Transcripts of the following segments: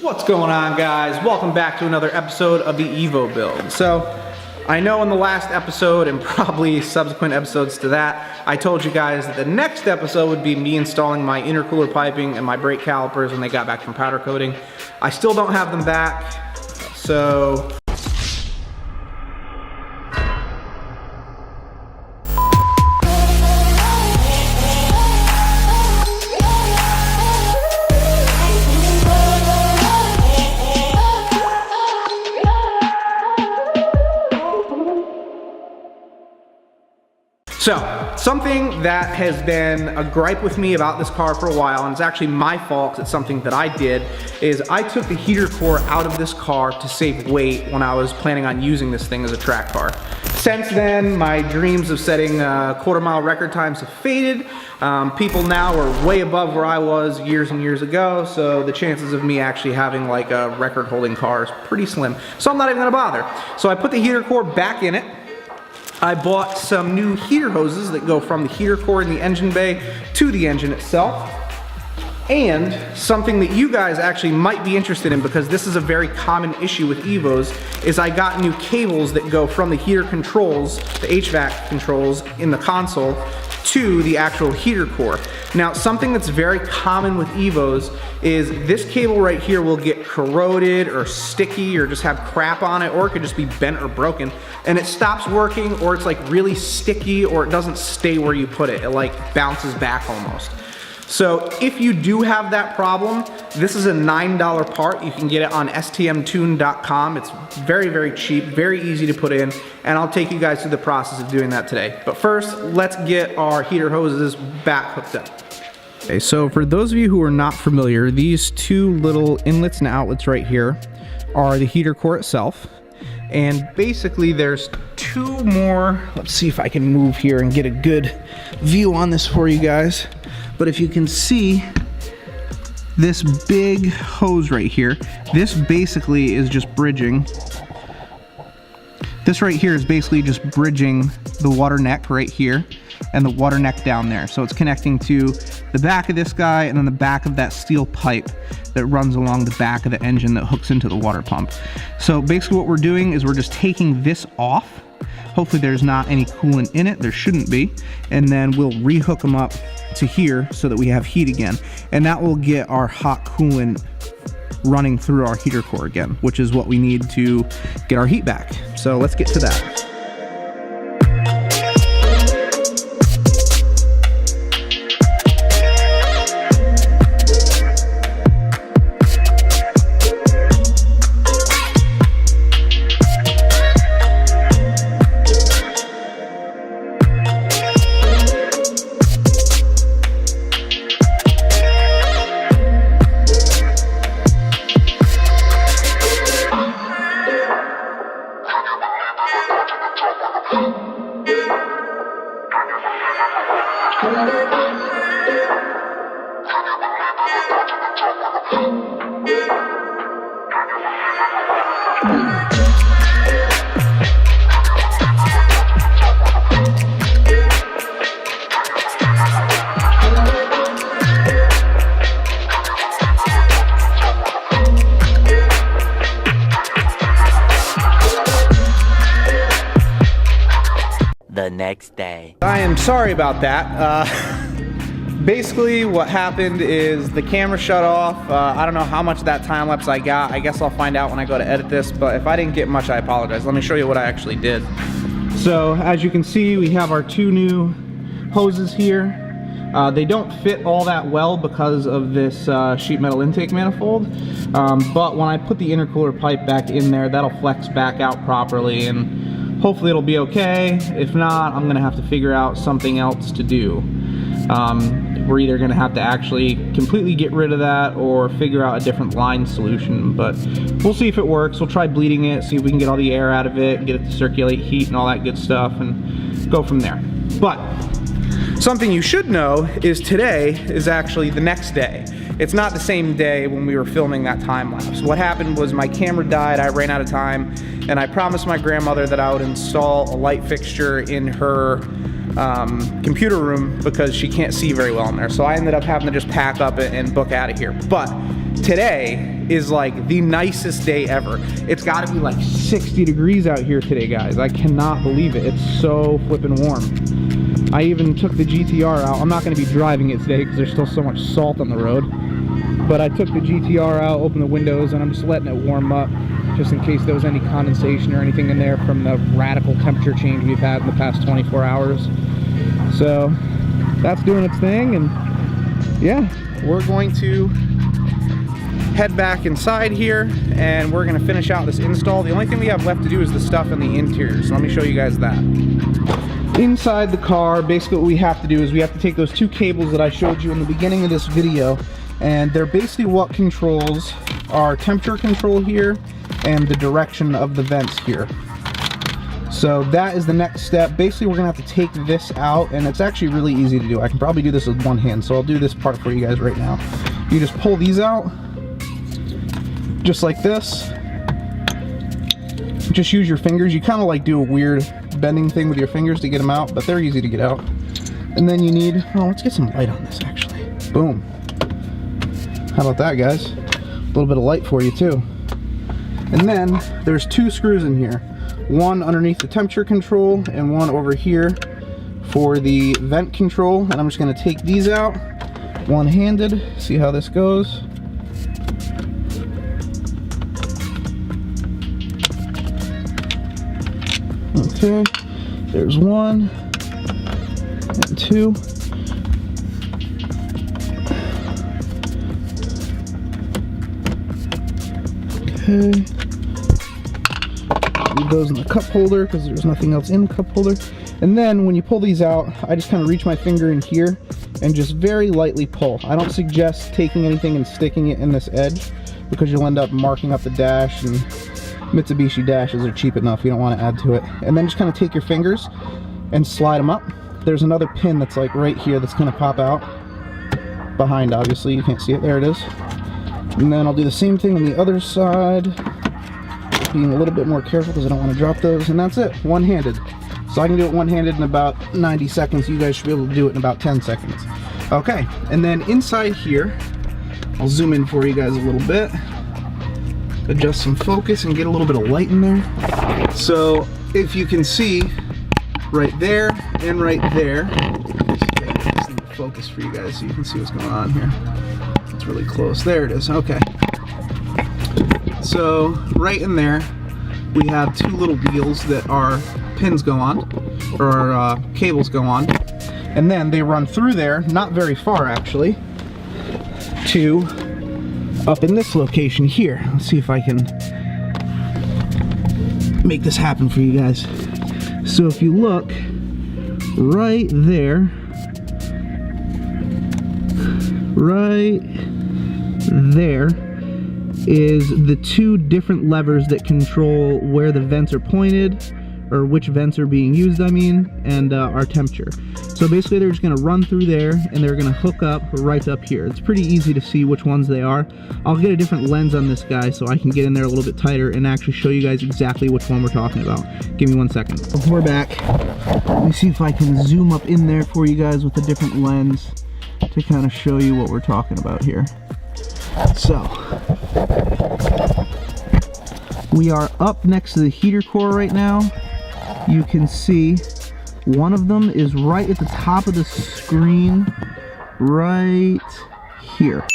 What's going on, guys? Welcome back to another episode of the Evo Build. So, I know in the last episode and probably subsequent episodes to that, I told you guys that the next episode would be me installing my intercooler piping and my brake calipers when they got back from powder coating. I still don't have them back, so something that has been a gripe with me about this car for a while, and it's actually my fault, it's something that I did, is I took the heater core out of this car to save weight when I was planning on using this thing as a track car. Since then, my dreams of setting quarter-mile record times have faded. People now are way above where I was years and years ago, so the chances of me actually having like a record-holding car is pretty slim. So I'm not even gonna bother. So I put the heater core back in it. I bought some new heater hoses that go from the heater core in the engine bay to the engine itself. And something that you guys actually might be interested in, because this is a very common issue with Evos, is I got new cables that go from the heater controls, the HVAC controls in the console, to the actual heater core. Now, something that's very common with Evos is this cable right here will get corroded or sticky or just have crap on it, or it could just be bent or broken, and it stops working, or it's like really sticky, or it doesn't stay where you put it. It like bounces back almost. So if you do have that problem, this is a $9 part. You can get it on stmtune.com. It's very, very cheap, very easy to put in, and I'll take you guys through the process of doing that today. But first, let's get our heater hoses back hooked up. Okay, so for those of you who are not familiar, these two little inlets and outlets right here are the heater core itself. And basically there's two more. Let's see if I can move here and get a good view on this for you guys. But if you can see this big hose right here, this basically is just bridging. This right here is basically just bridging the water neck right here and the water neck down there. So it's connecting to the back of this guy and then the back of that steel pipe that runs along the back of the engine that hooks into the water pump. So basically what we're doing is we're just taking this off. Hopefully there's not any coolant in it, there shouldn't be, and then we'll rehook them up to here so that we have heat again, and that will get our hot coolant running through our heater core again, which is what we need to get our heat back. So let's get to that. The next day. I am sorry about that. Basically what happened is the camera shut off. I don't know how much of that time lapse I got. I guess I'll find out when I go to edit this, but if I didn't get much, I apologize. Let me show you what I actually did. So as you can see, we have our two new hoses here. They don't fit all that well because of this sheet metal intake manifold, but when I put the intercooler pipe back in there, that'll flex back out properly, and hopefully it'll be okay. If not, I'm gonna have to figure out something else to do. We're either gonna have to actually completely get rid of that or figure out a different line solution, but we'll see if it works. We'll try bleeding it, see if we can get all the air out of it, get it to circulate heat and all that good stuff, and go from there. But something you should know is today is actually the next day. It's not the same day when we were filming that time lapse. What happened was my camera died, I ran out of time, and I promised my grandmother that I would install a light fixture in her computer room because she can't see very well in there. So I ended up having to just pack up and book out of here. But today is like the nicest day ever. It's gotta be like 60 degrees out here today, guys. I cannot believe it. It's so flippin' warm. I even took the GTR out. I'm not gonna be driving it today because there's still so much salt on the road. But I took the GTR out, opened the windows, and I'm just letting it warm up just in case there was any condensation or anything in there from the radical temperature change we've had in the past 24 hours. So that's doing its thing, and yeah, we're going to head back inside here and we're gonna finish out this install. The only thing we have left to do is the stuff in the interior, so let me show you guys that. Inside the car, basically what we have to do is we have to take those two cables that I showed you in the beginning of this video, and they're basically what controls our temperature control here and the direction of the vents here. So that is the next step. Basically we're gonna have to take this out, and it's actually really easy to do. I can probably do this with one hand, so I'll do this part for you guys right now. You just pull these out just like this. Just use your fingers. You kind of like do a weird bending thing with your fingers to get them out, but they're easy to get out. And then you need, oh, let's get some light on this actually. Boom. How about that, guys? A little bit of light for you too. And then there's two screws in here. One underneath the temperature control and one over here for the vent control. And I'm just gonna take these out one-handed, see how this goes. Okay, there's one and two. Okay, leave those in the cup holder because there's nothing else in the cup holder. And then when you pull these out, I just kind of reach my finger in here and just very lightly pull. I don't suggest taking anything and sticking it in this edge because you'll end up marking up the dash, and Mitsubishi dashes are cheap enough, you don't want to add to it. And then just kind of take your fingers and slide them up. There's another pin that's like right here that's going to pop out behind, obviously you can't see it, there it is. And then I'll do the same thing on the other side, being a little bit more careful because I don't want to drop those, and that's it, one-handed. So I can do it one-handed in about 90 seconds. You guys should be able to do it in about 10 seconds. Okay, and then inside here, I'll zoom in for you guys a little bit, adjust some focus and get a little bit of light in there. So if you can see right there and right there, just need to focus for you guys so you can see what's going on here. It's really close. There it is. Okay. So right in there, we have two little wheels that our pins go on, or cables go on, and then they run through there, not very far actually, to up in this location here. Let's see if I can make this happen for you guys. So if you look right there, right there is the two different levers that control where the vents are pointed, or which vents are being used, I mean, and our temperature. So basically they're just gonna run through there and they're gonna hook up right up here. It's pretty easy to see which ones they are. I'll get a different lens on this guy so I can get in there a little bit tighter and actually show you guys exactly which one we're talking about. Give me 1 second. We're back. Let me see if I can zoom up in there for you guys with a different lens to kind of show you what we're talking about here. So, we are up next to the heater core right now. You can see one of them is right at the top of the screen, right here.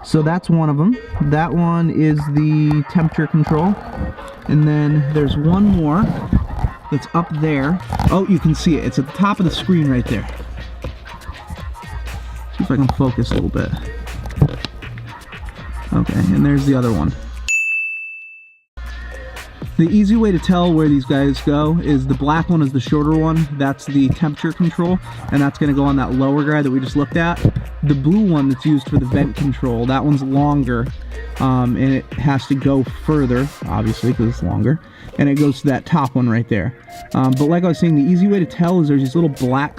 So that's one of them. That one is the temperature control. And then there's one more that's up there. Oh, you can see it. It's at the top of the screen right there. See if I can focus a little bit. Okay, and there's the other one. The easy way to tell where these guys go is the black one is the shorter one. That's the temperature control, and that's going to go on that lower guy that we just looked at. The blue one that's used for the vent control, that one's longer, and it has to go further, obviously, because it's longer, and it goes to that top one right there. But like I was saying, the easy way to tell is there's these little black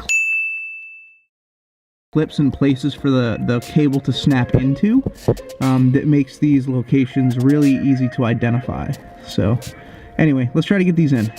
clips in places for the cable to snap into, that makes these locations really easy to identify. So anyway, let's try to get these in.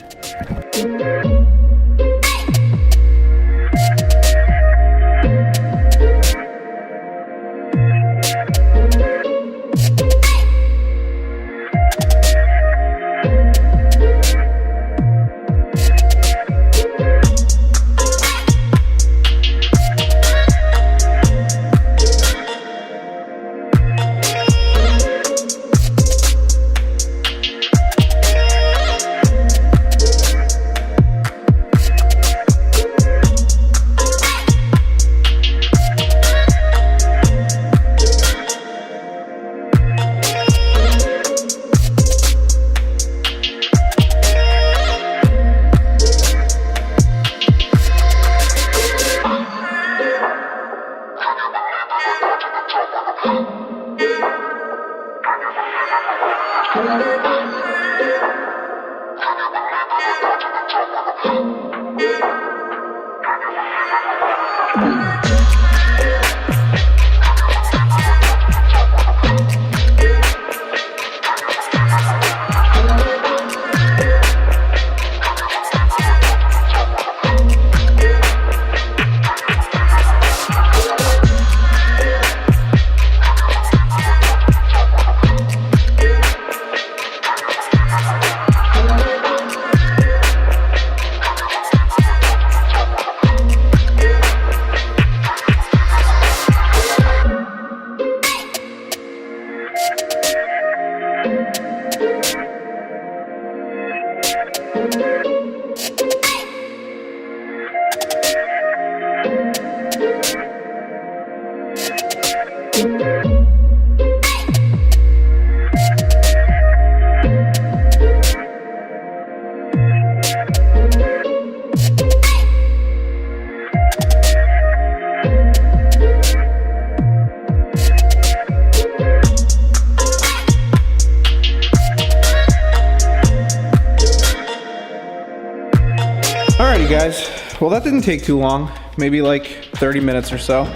Alrighty guys, well that didn't take too long, maybe like 30 minutes or so.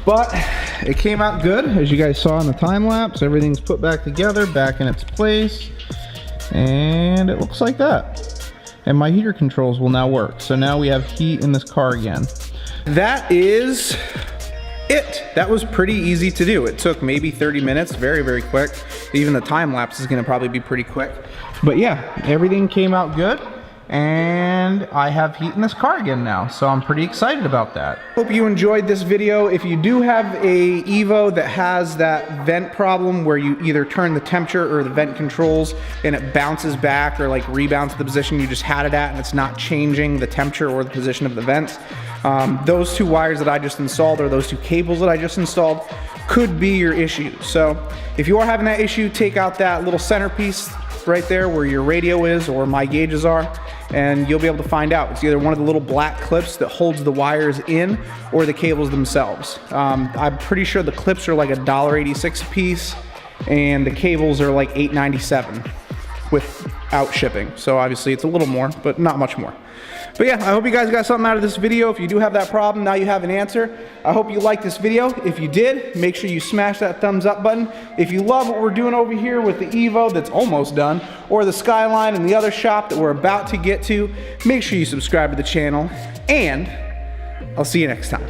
But it came out good, as you guys saw in the time lapse. Everything's put back together, back in its place, and it looks like that. And my heater controls will now work. So now we have heat in this car again. That is it. That was pretty easy to do. It took maybe 30 minutes, very, very quick. Even the time lapse is gonna probably be pretty quick. But yeah, everything came out good. And I have heat in this car again now, so I'm pretty excited about that. Hope you enjoyed this video. If you do have a Evo that has that vent problem where you either turn the temperature or the vent controls and it bounces back or like rebounds to the position you just had it at and it's not changing the temperature or the position of the vents, those two wires that I just installed or those two cables that I just installed could be your issue. So if you are having that issue, take out that little centerpiece right there where your radio is or my gauges are, and you'll be able to find out. It's either one of the little black clips that holds the wires in or the cables themselves. I'm pretty sure the clips are like $1.86 a piece and the cables are like $8.97 without shipping. So obviously it's a little more, but not much more. But yeah, I hope you guys got something out of this video. If you do have that problem, now you have an answer. I hope you liked this video. If you did, make sure you smash that thumbs up button. If you love what we're doing over here with the Evo that's almost done, or the Skyline and the other shop that we're about to get to, make sure you subscribe to the channel, and I'll see you next time.